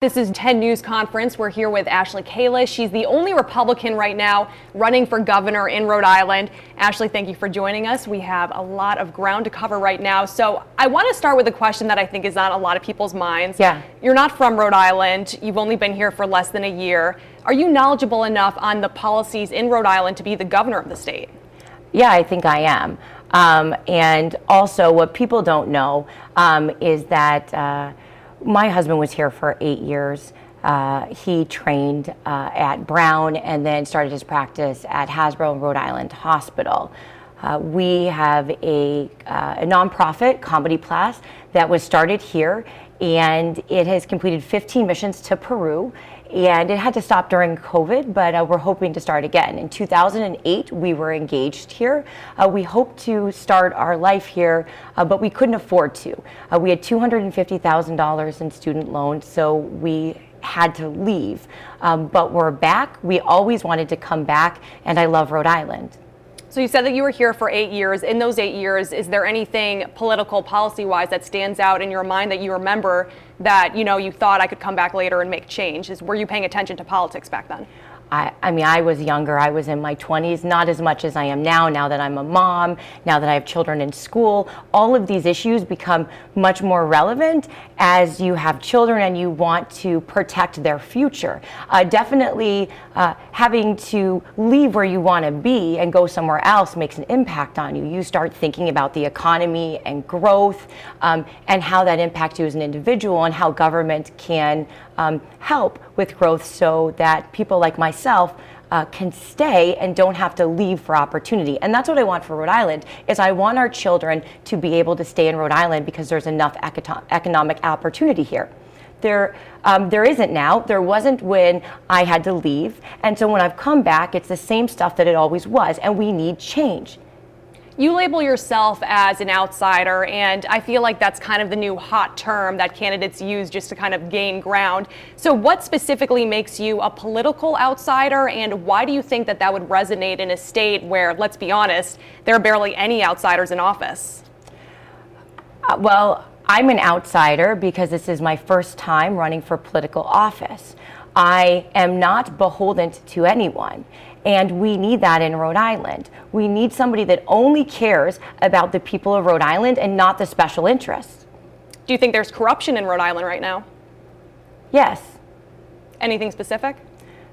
This is 10 News Conference. We're here with Ashley Kalus. She's the only Republican right now running for governor in Rhode Island. Ashley, thank you for joining us. We have a lot of ground to cover right now. So I want to start with a question that I think is on a lot of people's minds. Yeah. You're not from Rhode Island. You've only been here for less than a year. Are you knowledgeable enough on the policies in Rhode Island to be the governor of the state? Yeah, I think I am. And also what people don't know is that my husband was here for 8 years. He trained at Brown and then started his practice at Hasbro and Rhode Island Hospital. We have a nonprofit comedy class that was started here, and it has completed 15 missions to Peru. And it had to stop during COVID, but we're hoping to start again. In 2008, we were engaged here. We hoped to start our life here, but we couldn't afford to. We had $250,000 in student loans, so we had to leave. But we're back. We always wanted to come back, and I love Rhode Island. So you said that you were here for 8 years. In those 8 years, is there anything political policy-wise that stands out in your mind that you remember that, you thought I could come back later and make change? Were you paying attention to politics back then? I mean, I was younger. I was in my 20s, not as much as I am now that I'm a mom, now that I have children in school. All of these issues become much more relevant as you have children and you want to protect their future. Definitely having to leave where you want to be and go somewhere else makes an impact on you. You start thinking about the economy and growth and how that impacts you as an individual and how government can help with growth so that people like myself can stay and don't have to leave for opportunity. And that's what I want for Rhode Island, is I want our children to be able to stay in Rhode Island because there's enough economic opportunity here. There isn't now. There wasn't when I had to leave. And so when I've come back, it's the same stuff that it always was, and we need change. You label yourself as an outsider, and I feel like that's kind of the new hot term that candidates use just to kind of gain ground. So what specifically makes you a political outsider, and why do you think that that would resonate in a state where, let's be honest, there are barely any outsiders in office? Well, I'm an outsider because this is my first time running for political office. I am not beholden to anyone. And we need that in Rhode Island. We need somebody that only cares about the people of Rhode Island and not the special interests. Do you think there's corruption in Rhode Island right now? Yes. Anything specific?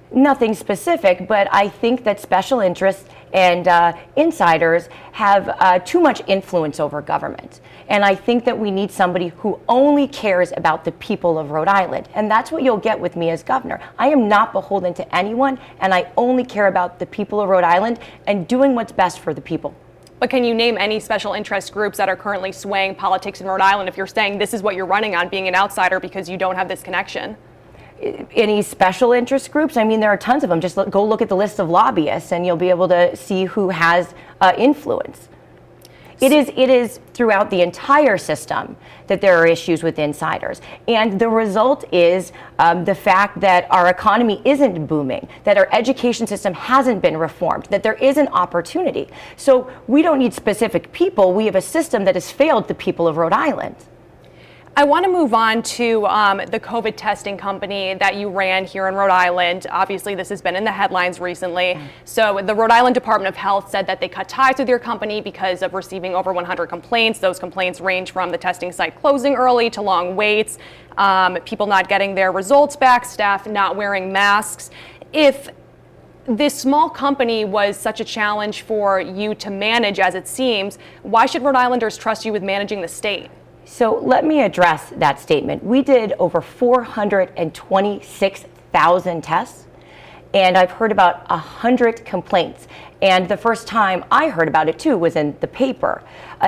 Nothing specific, but I think that special interests and insiders have too much influence over government. And I think that we need somebody who only cares about the people of Rhode Island. And that's what you'll get with me as governor. I am not beholden to anyone, and I only care about the people of Rhode Island and doing what's best for the people. But can you name any special interest groups that are currently swaying politics in Rhode Island if you're saying this is what you're running on, being an outsider because you don't have this connection? Any special interest groups? I mean, there are tons of them. Just go look at the list of lobbyists and you'll be able to see who has influence. It is throughout the entire system that there are issues with insiders. And the result is the fact that our economy isn't booming, that our education system hasn't been reformed, that there is an opportunity. So we don't need specific people. We have a system that has failed the people of Rhode Island. I want to move on to the COVID testing company that you ran here in Rhode Island. Obviously, this has been in the headlines recently. So the Rhode Island Department of Health said that they cut ties with your company because of receiving over 100 complaints. Those complaints range from the testing site closing early to long waits, people not getting their results back, staff not wearing masks. If this small company was such a challenge for you to manage as it seems, why should Rhode Islanders trust you with managing the state? So let me address that statement. We did over 426,000 tests, and I've heard about 100 complaints. And the first time I heard about it too was in the paper.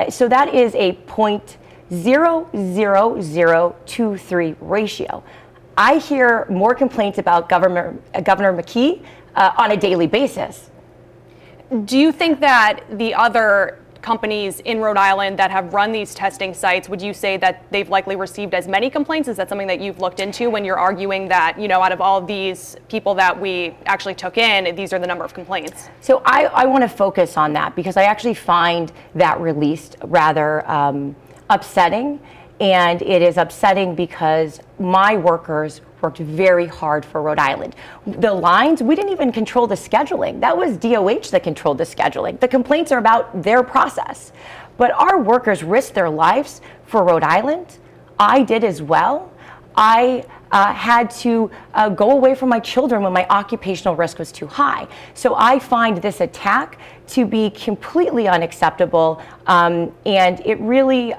So that is a 0.00023 ratio. I hear more complaints about Governor McKee on a daily basis. Do you think that the other companies in Rhode Island that have run these testing sites, would you say that they've likely received as many complaints? Is that something that you've looked into when you're arguing that, out of all of these people that we actually took in, these are the number of complaints? So I want to focus on that because I actually find that released rather upsetting. And it is upsetting because my workers worked very hard for Rhode Island. The lines, we didn't even control the scheduling. That was DOH that controlled the scheduling. The complaints are about their process. But our workers risked their lives for Rhode Island. I did as well. I had to go away from my children when my occupational risk was too high. So I find this attack to be completely unacceptable, and it really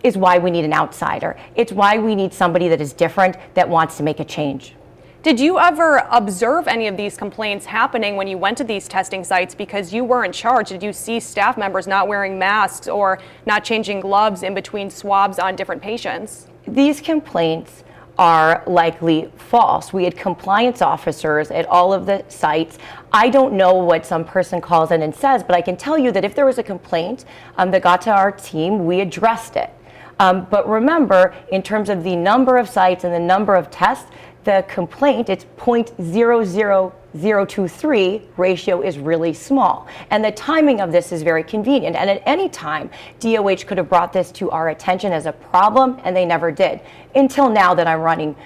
is why we need an outsider. It's why we need somebody that is different, that wants to make a change. Did you ever observe any of these complaints happening when you went to these testing sites because you were in charge? Did you see staff members not wearing masks or not changing gloves in between swabs on different patients? These complaints are likely false. We had compliance officers at all of the sites. I don't know what some person calls in and says, but I can tell you that if there was a complaint that got to our team, we addressed it. But remember, in terms of the number of sites and the number of tests, the complaint, it's 0.00023 ratio is really small. And the timing of this is very convenient. And at any time, DOH could have brought this to our attention as a problem, and they never did, until now that I'm running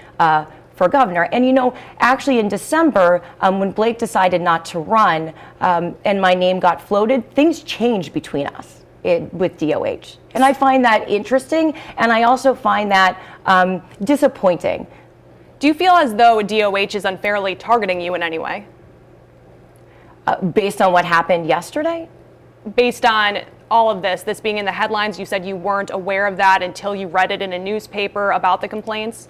for governor. And you know, actually in December, when Blake decided not to run and my name got floated, things changed between us with DOH. And I find that interesting, and I also find that disappointing. Do you feel as though DOH is unfairly targeting you in any way? Based on what happened yesterday? Based on all of this being in the headlines, you said you weren't aware of that until you read it in a newspaper about the complaints?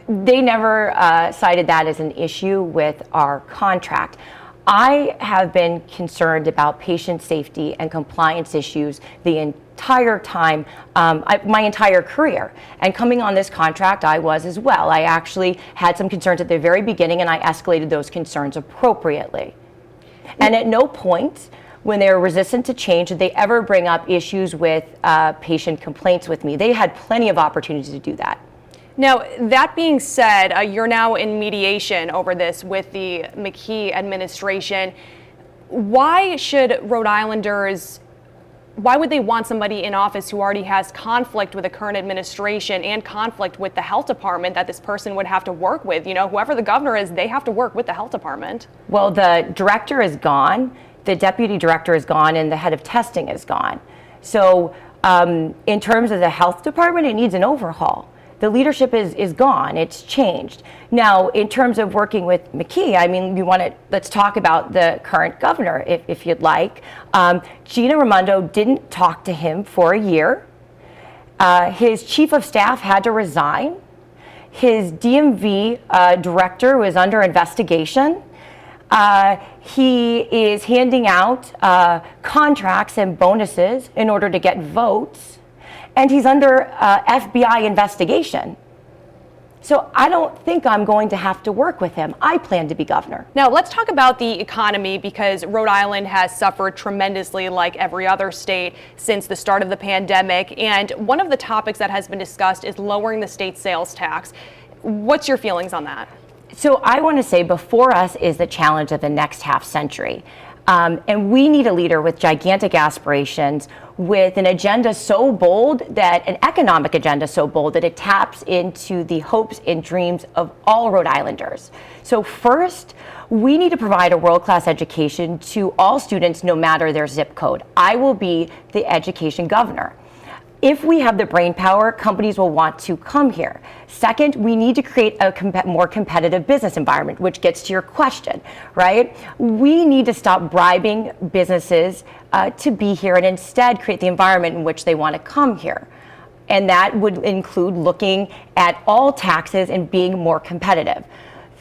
They never cited that as an issue with our contract. I have been concerned about patient safety and compliance issues the entire time, my entire career. And coming on this contract, I was as well. I actually had some concerns at the very beginning, and I escalated those concerns appropriately. And at no point, when they were resistant to change, did they ever bring up issues with patient complaints with me. They had plenty of opportunities to do that. Now, that being said, you're now in mediation over this with the McKee administration. Why should Rhode Islanders, why would they want somebody in office who already has conflict with the current administration and conflict with the health department that this person would have to work with? You know, whoever the governor is, they have to work with the health department. Well, the director is gone, the deputy director is gone, and the head of testing is gone. So in terms of the health department, it needs an overhaul. The leadership is gone, it's changed. Now, in terms of working with McKee, I mean, let's talk about the current governor, if you'd like. Gina Raimondo didn't talk to him for a year. His chief of staff had to resign. His DMV director was under investigation. He is handing out contracts and bonuses in order to get votes. And he's under FBI investigation. So I don't think I'm going to have to work with him. I plan to be governor. Now let's talk about the economy, because Rhode Island has suffered tremendously like every other state since the start of the pandemic. And one of the topics that has been discussed is lowering the state sales tax. What's your feelings on that? So I want to say before us is the challenge of the next half century. And we need a leader with gigantic aspirations, with an agenda so bold, that an economic agenda so bold that it taps into the hopes and dreams of all Rhode Islanders. So first, we need to provide a world-class education to all students, no matter their zip code. I will be the education governor. If we have the brain power, companies will want to come here. Second, we need to create a more competitive business environment, which gets to your question, right? We need to stop bribing businesses to be here and instead create the environment in which they want to come here. And that would include looking at all taxes and being more competitive.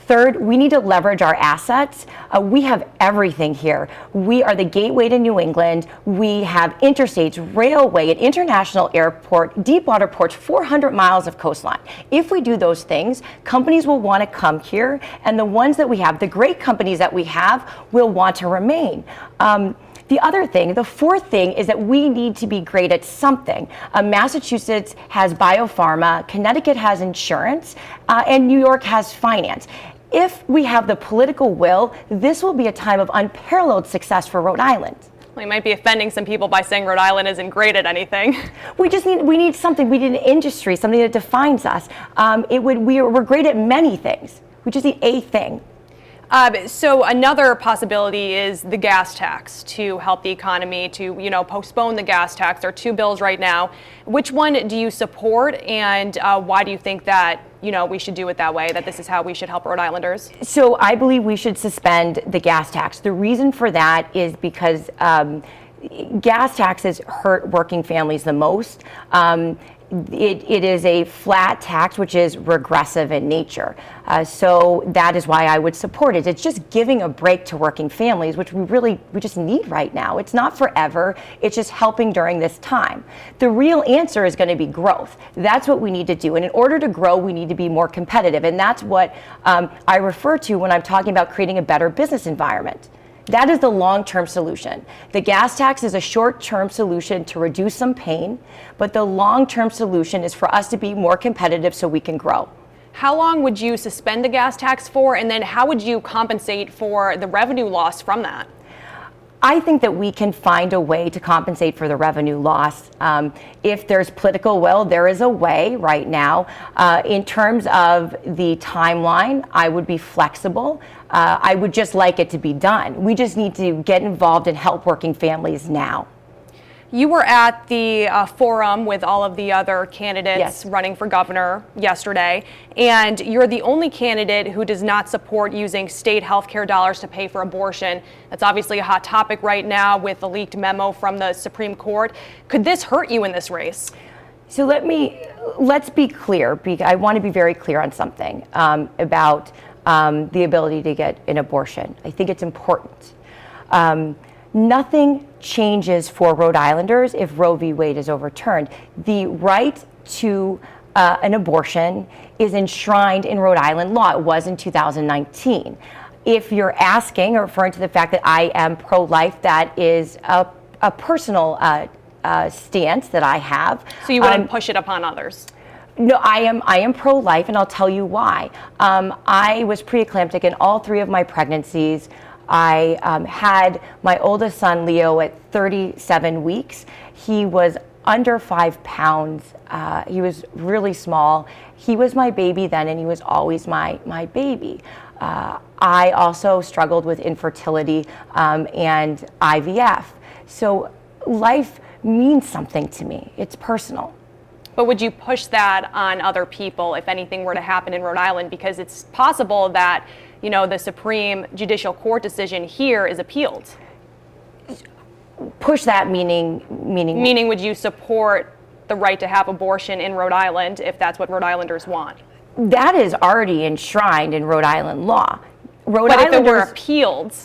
Third, we need to leverage our assets. We have everything here. We are the gateway to New England. We have interstates, railway, an international airport, deep water ports, 400 miles of coastline. If we do those things, companies will want to come here, and the ones that we have, the great companies that we have, will want to remain. The other thing, the fourth thing, is that we need to be great at something. Massachusetts has biopharma, Connecticut has insurance, and New York has finance. If we have the political will, this will be a time of unparalleled success for Rhode Island. Well, you might be offending some people by saying Rhode Island isn't great at anything. We need something. We need an industry, something that defines us. We're great at many things. We just need a thing. So another possibility is the gas tax to help the economy, to postpone the gas tax. There are two bills right now. Which one do you support, and why do you think that we should do it that way, that this is how we should help Rhode Islanders? So I believe we should suspend the gas tax. The reason for that is because gas taxes hurt working families the most. It is a flat tax, which is regressive in nature. So that is why I would support it. It's just giving a break to working families, which we just need right now. It's not forever. It's just helping during this time. The real answer is going to be growth. That's what we need to do. And in order to grow, we need to be more competitive. And that's what I refer to when I'm talking about creating a better business environment. That is the long-term solution. The gas tax is a short-term solution to reduce some pain, but the long-term solution is for us to be more competitive so we can grow. How long would you suspend the gas tax for, and then how would you compensate for the revenue loss from that? I think that we can find a way to compensate for the revenue loss. If there's political will, there is a way right now. In terms of the timeline, I would be flexible. I would just like it to be done. We just need to get involved and help working families now. You were at the forum with all of the other candidates Yes. running for governor yesterday, and you're the only candidate who does not support using state health care dollars to pay for abortion. That's obviously a hot topic right now with the leaked memo from the Supreme Court. Could this hurt you in this race? So let's be clear. I want to be very clear on something about the ability to get an abortion. I think it's important. Nothing changes for Rhode Islanders if Roe v. Wade is overturned. The right to an abortion is enshrined in Rhode Island law. It was in 2019. If you're asking or referring to the fact that I am pro-life, that is a personal stance that I have. So you wouldn't push it upon others? No, I am pro-life, and I'll tell you why. I was preeclamptic in all 3 of my pregnancies. I had my oldest son, Leo, at 37 weeks. He was under 5 pounds. He was really small. He was my baby then, and he was always my baby. I also struggled with infertility and IVF. So life means something to me. It's personal. But would you push that on other people if anything were to happen in Rhode Island? Because it's possible that, the Supreme Judicial Court decision here is appealed. Push that meaning? Meaning, would you support the right to have abortion in Rhode Island if that's what Rhode Islanders want? That is already enshrined in Rhode Island law. But if it were appealed,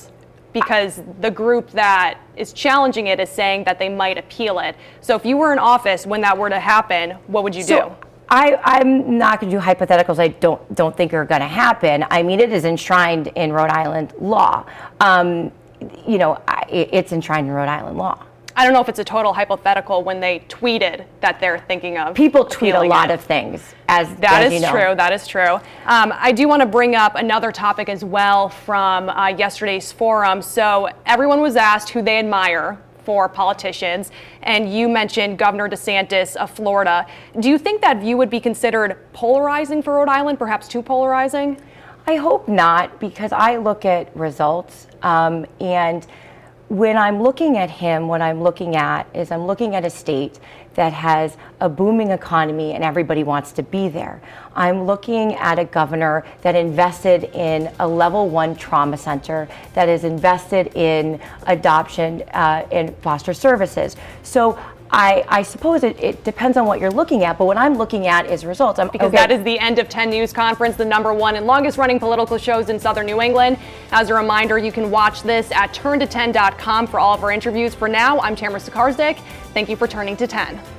because the group that is challenging it is saying that they might appeal it. So if you were in office when that were to happen, what would you do? I'm not going to do hypotheticals I don't think are going to happen. I mean, it is enshrined in Rhode Island law. It's enshrined in Rhode Island law. I don't know if it's a total hypothetical when they tweeted that they're thinking of people tweet a lot of things. That is true. I do want to bring up another topic as well from yesterday's forum. So everyone was asked who they admire for politicians, and you mentioned Governor DeSantis of Florida. Do you think that view would be considered polarizing for Rhode Island, perhaps too polarizing? I hope not, because I look at results, and when I'm looking at him, what I'm looking at is I'm looking at a state that has a booming economy and everybody wants to be there. I'm looking at a governor that invested in a level 1 trauma center, that is invested in adoption and foster services. So I suppose it depends on what you're looking at, but what I'm looking at is results. Because that is the end of 10 News Conference, the #1 and longest running political shows in Southern New England. As a reminder, you can watch this at turnto10.com for all of our interviews. For now, I'm Tamara Sakarzik. Thank you for turning to 10.